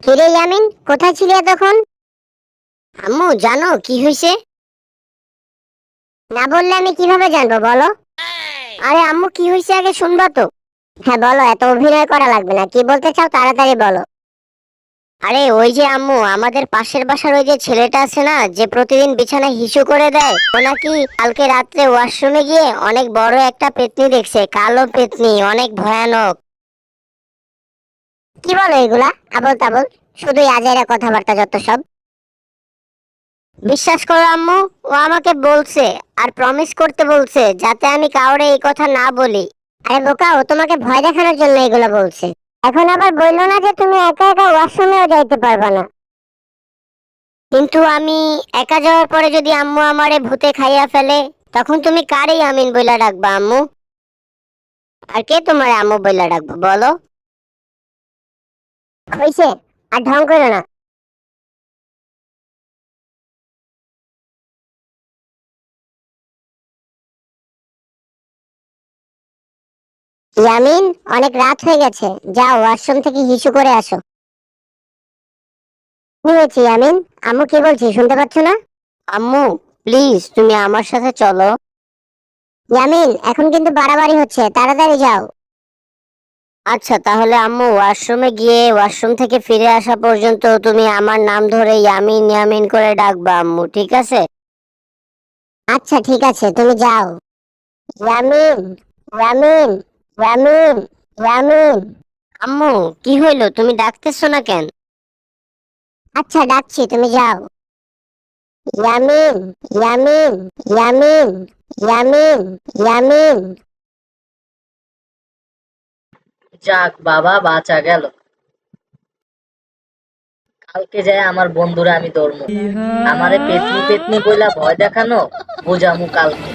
কিরে ইয়ামিন, কোথায় ছিলি এতক্ষণ? আম্মু জানো কি হয়েছে? না বললে আমি কিভাবে জানবো বলো। আরে আম্মু কি হয়েছে আগে শুনবা তো। হ্যাঁ বলো, এত অভিনয় করা লাগবে না, কি বলতে চাও তাড়াতাড়ি বলো। আরে ওই যে আম্মু, আমাদের পাশের বাসার ওই যে ছেলেটা আছে না, যে প্রতিদিন বিছানায় হিসু করে দেয়, ও নাকি কালকে রাত্রে ওয়াশরুমে গিয়ে অনেক বড় একটা পেতনি দেখছে, কালো পেতনি, অনেক ভয়ানক। কি বলো এগুলা, আবল তাবল, শুধুই আজাইরা কথাবার্তা যত সব। বিশ্বাস করো আম্মু, ও আমাকে বলছে আর প্রমিস করতে বলছে যাতে আমি কাউরে এই কথা না বলি। আরে বোকা, ও তোমাকে ভয় দেখানোর জন্য এগুলো বলছে। এখন আবার বললো না যে তুমি একা একা ওয়াশরুমেও যাইতে পারবা না। কিন্তু আমি একা যাওয়ার পরে যদি আম্মু আমারে ভূতে খাইয়া ফেলে, তখন তুমি কারেই আমিন বইলা ডাকবা আম্মু? আর কে তোমার আম্মু বইলা ডাকবো বলো? হইছে, আর ঢং করো না। ইয়ামিন, অনেক রাত হয়ে গেছে, যাও ওয়াশরুম থেকে হিসু করে আসো। কি হয়েছে ইয়ামিন? আম্মু কি বলছি শুনতে পাচ্ছ না? আম্মু প্লিজ তুমি আমার সাথে চলো। ইয়ামিন, এখন কিন্তু বাড়াবাড়ি হচ্ছে, তাড়াতাড়ি যাও। আচ্ছা তাহলে আম্মু, ওয়াশরুমে গিয়ে ওয়াশরুম থেকে ফিরে আসা পর্যন্ত তুমি আমার নাম ধরে ইয়ামিন ইয়ামিন করে ডাকবা আম্মু, ঠিক আছে? আচ্ছা ঠিক আছে, তুমি যাও। ইয়ামিন, ইয়ামিন, ইয়ামিন, ইয়ামিন। আম্মু কি হইলো, তুমি ডাকতেছো না কেন? আচ্ছা ডাকছি, তুমি যাও। ইয়ামিন, ইয়ামিন, ইয়ামিন, ইয়ামিন, ইয়ামিন। যাক বাবা, বাঁচা গেল। কালকে যায় আমার বন্ধুরা আমি ধরমু। আমারে পেতনি পেতনি বইলা ভয় দেখানো, বুঝামু কালকে।